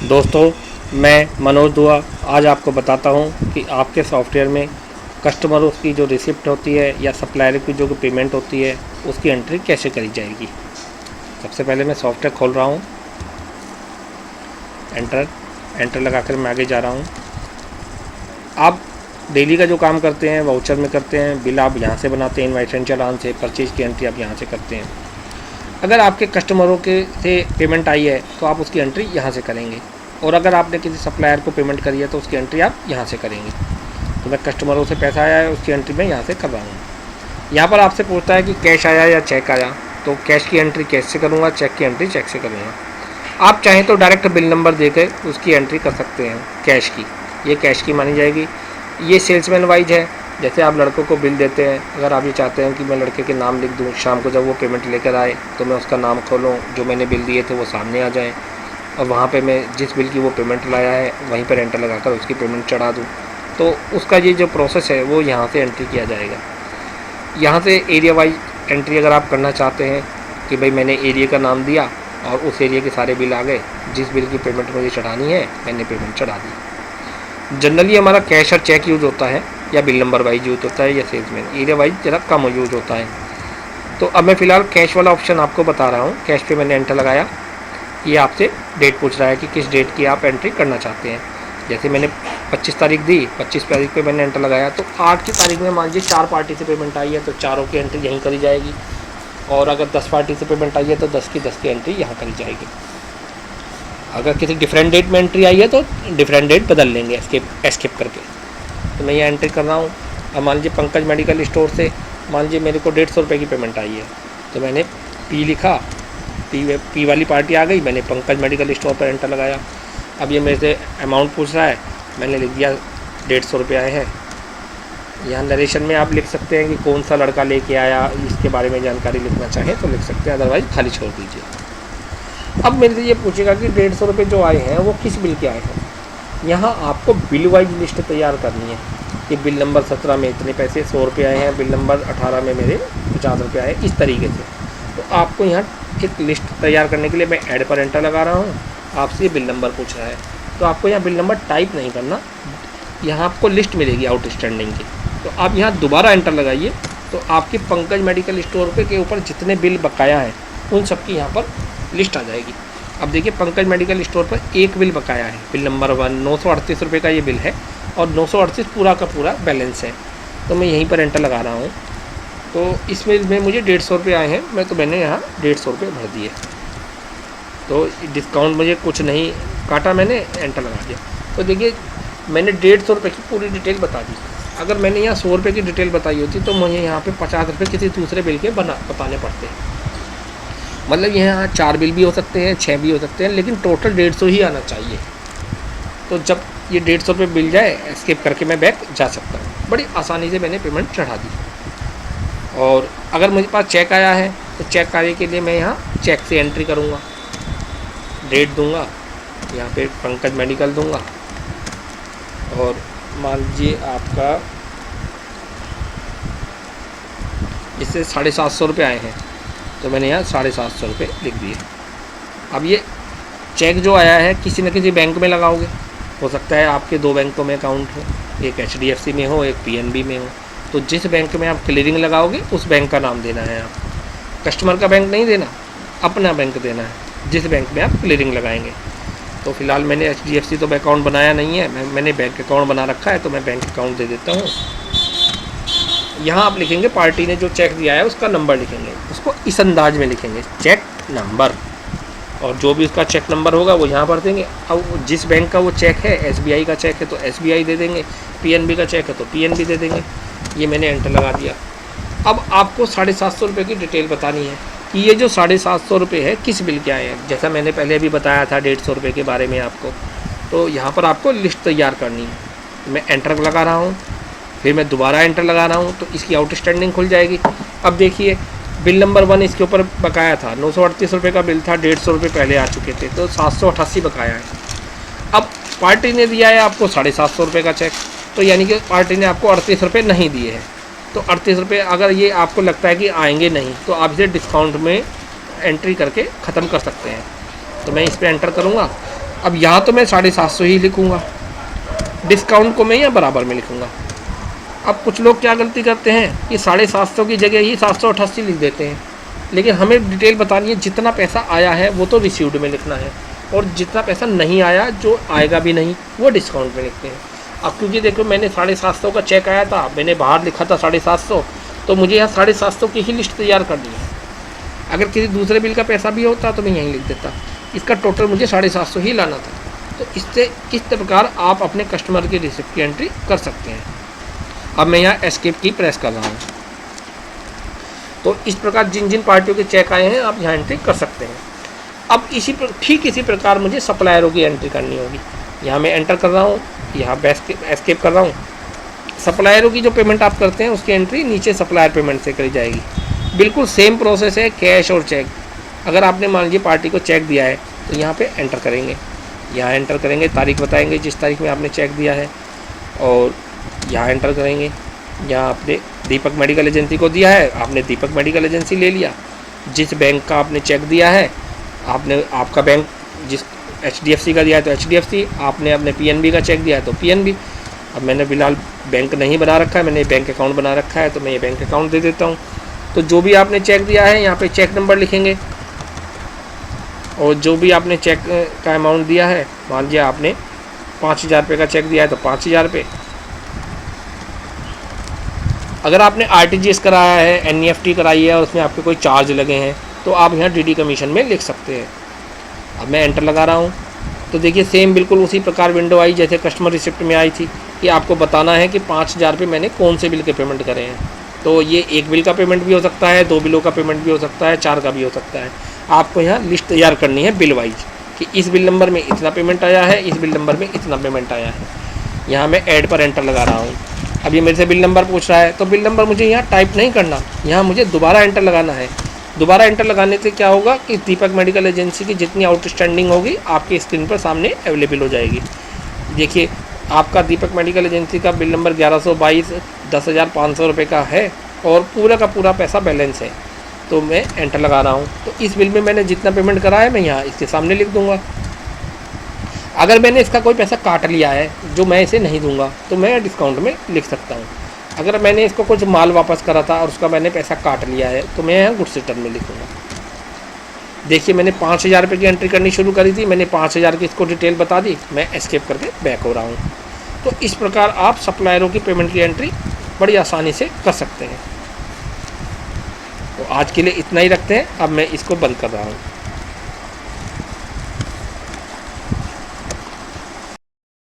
दोस्तों, मैं मनोज दुआ आज आपको बताता हूं कि आपके सॉफ्टवेयर में कस्टमरों की जो रिसिप्ट होती है या सप्लायर की जो पेमेंट होती है उसकी एंट्री कैसे करी जाएगी। सबसे पहले मैं सॉफ्टवेयर खोल रहा हूं, एंटर लगाकर मैं आगे जा रहा हूं। आप डेली का जो काम करते हैं वाउचर में करते हैं, बिल आप यहाँ से बनाते हैं, इनवाइस एंड चालान से, परचेज की एंट्री आप यहाँ से करते हैं। अगर आपके कस्टमरों के से पेमेंट आई है तो आप उसकी एंट्री यहाँ से करेंगे, और अगर आपने किसी सप्लायर को पेमेंट करी है तो उसकी एंट्री आप यहाँ से करेंगे। तो मैं कस्टमरों से पैसा आया है उसकी एंट्री मैं यहाँ से कर रहा हूँ। यहाँ पर आपसे पूछता है कि कैश आया या चेक आया, तो कैश की एंट्री कैश से करूँगा, चेक की एंट्री चेक से करूँगा। आप चाहें तो डायरेक्ट बिल नंबर देकर उसकी एंट्री कर सकते हैं कैश की, ये कैश की मानी जाएगी। ये सेल्समैन वाइज है, जैसे आप लड़कों को बिल देते हैं, अगर आप ये चाहते हैं कि मैं लड़के के नाम लिख दूं, शाम को जब वो पेमेंट लेकर आए तो मैं उसका नाम खोलूं, जो मैंने बिल दिए थे वो सामने आ जाए, और वहाँ पे मैं जिस बिल की वो पेमेंट लाया है वहीं पर एंटर लगाकर उसकी पेमेंट चढ़ा दूं, तो उसका ये जो प्रोसेस है वो यहाँ से एंट्री किया जाएगा। यहाँ से एरिया वाइज एंट्री अगर आप करना चाहते हैं कि भाई मैंने एरिया का नाम दिया और उस एरिया के सारे बिल आ गए, जिस बिल की पेमेंट मुझे चढ़ानी है मैंने पेमेंट चढ़ा दी। जनरली हमारा कैश और चेक यूज़ होता है या बिल नंबर वाइज यूज़ होता है या सेल्समैन, एरिया वाइज ज़रा कम यूज़ होता है। तो अब मैं फ़िलहाल कैश वाला ऑप्शन आपको बता रहा हूँ। कैश पे मैंने एंटर लगाया, ये आपसे डेट पूछ रहा है कि किस डेट की आप एंट्री करना चाहते हैं। जैसे मैंने 25 तारीख दी, 25 तारीख पे मैंने एंटर लगाया, तो 8 की तारीख में मान लीजिए 4 पार्टी से पेमेंट आई है तो चारों की एंट्री यहीं करी जाएगी, और अगर 10 पार्टी से पेमेंट आई है तो 10 की एंट्री यहाँ करी जाएगी। अगर किसी डिफरेंट डेट में एंट्री आई है तो डिफरेंट डेट बदल लेंगे एस्केप करके। तो मैं ये एंट्री कर रहा हूँ। अब मान लीजिए पंकज मेडिकल स्टोर से मान लीजिए मेरे को 150 रुपये की पेमेंट आई है, तो मैंने पी लिखा, पी वाली पार्टी आ गई, मैंने पंकज मेडिकल स्टोर पर एंटर लगाया। अब ये मेरे से अमाउंट पूछ रहा है, मैंने लिख दिया 150 रुपये आए हैं। यहाँ नरेशन में आप लिख सकते हैं कि कौन सा लड़का लेके आया, इसके बारे में जानकारी लिखना चाहें तो लिख सकते हैं, अदरवाइज़ खाली छोड़ दीजिए। अब मेरे से ये पूछेगा कि 150 रुपये जो आए हैं वो किस बिल के आए हैं। यहाँ आपको बिल वाइज लिस्ट तैयार करनी है कि बिल नंबर 17 में इतने पैसे 100 रुपये आए हैं, बिल नंबर 18 में मेरे 50 रुपये आए, इस तरीके से। तो आपको यहाँ एक लिस्ट तैयार करने के लिए मैं ऐड पर एंटर लगा रहा हूँ, आपसे बिल नंबर पूछ रहा है, तो आपको यहाँ बिल नंबर टाइप नहीं करना, यहाँ आपको लिस्ट मिलेगी आउटस्टैंडिंग की। तो आप यहाँ दोबारा एंटर लगाइए, तो आपके पंकज मेडिकल स्टोर पे के ऊपर जितने बिल बकाया हैं उन सब की यहाँ पर लिस्ट आ जाएगी। अब देखिए पंकज मेडिकल स्टोर पर एक बिल बकाया है, बिल नंबर 1 938 रुपये का ये बिल है, और 938 पूरा का पूरा बैलेंस है। तो मैं यहीं पर एंटर लगा रहा हूँ। तो इस बिल में मुझे 150 रुपये आए हैं, मैंने यहाँ 150 रुपये भर दिए। तो डिस्काउंट मुझे कुछ नहीं काटा, मैंने एंटर लगा दिया। तो देखिए मैंने 150 रुपये की पूरी डिटेल बता दी। अगर मैंने यहाँ 100 रुपये की डिटेल बताई होती तो मुझे यहाँ पे 50 रुपये किसी दूसरे बिल के बताने पड़ते हैं। मतलब यहाँ 4 बिल भी हो सकते हैं, 6 भी हो सकते हैं, लेकिन टोटल 150 ही आना चाहिए। तो जब ये 150 रुपये बिल जाए, एस्केप करके मैं बैक जा सकता हूँ। बड़ी आसानी से मैंने पेमेंट चढ़ा दी। और अगर मुझे पास चेक आया है तो चेक आने के लिए मैं यहाँ चेक से एंट्री करूँगा, डेट दूँगा, यहाँ पे पंकज मेडिकल दूँगा, और मान लीजिए आपका इससे 750 रुपये आए हैं, तो मैंने यहाँ 750 रुपये लिख दिए। अब ये चेक जो आया है किसी न किसी बैंक में लगाओगे, हो सकता है आपके 2 बैंकों में अकाउंट हो, एक HDFC में हो, एक PNB में हो। तो जिस बैंक में आप क्लियरिंग लगाओगे उस बैंक का नाम देना है। आप कस्टमर का बैंक नहीं देना, अपना बैंक देना है जिस बैंक में आप क्लियरिंग लगाएंगे। तो फिलहाल मैंने HDFC तो अकाउंट बनाया नहीं है, मैंने बैंक अकाउंट बना रखा है, तो मैं बैंक अकाउंट दे देता हूँ। यहाँ आप लिखेंगे पार्टी ने जो चेक दिया है उसका नंबर लिखेंगे, उसको इस अंदाज में लिखेंगे, चेक नंबर, और जो भी उसका चेक नंबर होगा वो यहाँ भर देंगे। अब जिस बैंक का वो चेक है, SBI का चेक है तो SBI दे देंगे, PNB का चेक है तो PNB दे देंगे। ये मैंने एंटर लगा दिया। अब आपको 750 रुपये की डिटेल बतानी है कि ये जो 750 रुपये है किस बिल के आए हैं। जैसा मैंने पहले भी बताया था 150 रुपये के बारे में आपको, तो यहाँ पर आपको लिस्ट तैयार करनी है। मैं एंटर लगा रहा हूँ, फिर मैं दोबारा एंटर लगा रहा हूँ, तो इसकी आउटस्टैंडिंग खुल जाएगी। अब देखिए बिल नंबर 1 इसके ऊपर बकाया था, 938 रुपये का बिल था, 150 रुपये पहले आ चुके थे, तो 788 बकाया है। अब पार्टी ने दिया है आपको 750 रुपये का चेक, तो यानी कि पार्टी ने आपको 38 रुपये नहीं दिए हैं। तो 38 रुपये अगर ये आपको लगता है कि आएंगे नहीं, तो आप इसे डिस्काउंट में एंट्री करके ख़त्म कर सकते हैं। तो मैं इस पर एंटर करूँगा। अब यहाँ तो मैं 750 ही लिखूँगा, डिस्काउंट को मैं यहाँ बराबर में लिखूँगा। अब कुछ लोग क्या गलती करते हैं कि 750 की जगह ही 788 लिख देते हैं, लेकिन हमें डिटेल बतानी है जितना पैसा आया है वो तो रिसीव्ड में लिखना है, और जितना पैसा नहीं आया, जो आएगा भी नहीं, वो डिस्काउंट में लिखते हैं। अब क्योंकि देखो मैंने 750 का चेक आया था, मैंने बाहर लिखा था 750, तो मुझे यहाँ 750 की ही लिस्ट तैयार करनी है। अगर किसी दूसरे बिल का पैसा भी होता तो मैं यहीं लिख देता, इसका टोटल मुझे 750 ही लाना था। तो इससे इस प्रकार आप अपने कस्टमर की रिसिप्ट की एंट्री कर सकते हैं। अब मैं यहाँ एस्केप की प्रेस कर रहा हूँ। तो इस प्रकार जिन जिन पार्टियों के चेक आए हैं आप यहाँ एंट्री कर सकते हैं। अब ठीक इसी प्रकार मुझे सप्लायरों की एंट्री करनी होगी। यहाँ मैं एंटर कर रहा हूँ, यहाँ एस्केप कर रहा हूँ। सप्लायरों की जो पेमेंट आप करते हैं उसकी एंट्री नीचे सप्लायर पेमेंट से करी जाएगी। बिल्कुल सेम प्रोसेस है, कैश और चेक। अगर आपने मान लीजिए पार्टी को चेक दिया है तो यहाँ पे एंटर करेंगे, यहाँ एंटर करेंगे, तारीख बताएंगे जिस तारीख में आपने चेक दिया है, और यहाँ एंटर करेंगे। यहाँ आपने दीपक मेडिकल एजेंसी को दिया है, आपने दीपक मेडिकल एजेंसी ले लिया। जिस बैंक का आपने चेक दिया है, आपका बैंक जिस HDFC का दिया है तो HDFC, आपने अपने PNB का चेक दिया है तो PNB। अब मैंने फ़िलहाल बैंक नहीं बना रखा है, मैंने बैंक अकाउंट बना रखा है, तो मैं ये बैंक अकाउंट दे देता हूँ। तो जो भी आपने चेक दिया है यहाँ पे चेक नंबर लिखेंगे, और जो भी आपने चेक का अमाउंट दिया है, मान लीजिए आपने 5000 रुपये का चेक दिया है तो 5000 रुपये। अगर आपने RTGS कराया है, NEFT कराई है और उसमें आपके कोई चार्ज लगे हैं तो आप यहाँ DD कमीशन में लिख सकते हैं। अब मैं एंटर लगा रहा हूँ तो देखिए सेम बिल्कुल उसी प्रकार विंडो आई जैसे कस्टमर रिसिप्ट में आई थी, कि आपको बताना है कि 5000 रुपये मैंने कौन से बिल के पेमेंट करे हैं। तो ये एक बिल का पेमेंट भी हो सकता है, 2 बिलों का पेमेंट भी हो सकता है, 4 का भी हो सकता है। आपको यहाँ लिस्ट तैयार करनी है बिल वाइज, कि इस बिल नंबर में इतना पेमेंट आया है, इस बिल नंबर में इतना पेमेंट आया है। यहाँ मैं ऐड पर एंटर लगा रहा हूँ। अब ये मेरे से बिल नंबर पूछ रहा है, तो बिल नंबर मुझे यहाँ टाइप नहीं करना, यहाँ मुझे दोबारा एंटर लगाना है। दोबारा एंटर लगाने से क्या होगा कि दीपक मेडिकल एजेंसी की जितनी आउटस्टैंडिंग होगी आपकी स्क्रीन पर सामने अवेलेबल हो जाएगी। देखिए आपका दीपक मेडिकल एजेंसी का बिल नंबर 1122 10,500 रुपये का है, और पूरा का पूरा पैसा बैलेंस है। तो मैं एंटर लगा रहा हूँ। तो इस बिल में मैंने जितना पेमेंट करा है मैं यहाँ इसके सामने लिख दूँगा। अगर मैंने इसका कोई पैसा काट लिया है जो मैं इसे नहीं दूंगा तो मैं डिस्काउंट में लिख सकता हूँ। अगर मैंने इसको कुछ माल वापस करा था और उसका मैंने पैसा काट लिया है तो मैं यहाँ गुड्स रिटर्न में लिखूँगा। देखिए मैंने 5000 रुपये की एंट्री करनी शुरू करी थी, मैंने 5000 की इसको डिटेल बता दी, मैं एस्केप करके बैक हो रहा हूँ। तो इस प्रकार आप सप्लायरों की पेमेंट की एंट्री बड़ी आसानी से कर सकते हैं। तो आज के लिए इतना ही रखते हैं, अब मैं इसको बंद कर रहा हूँ।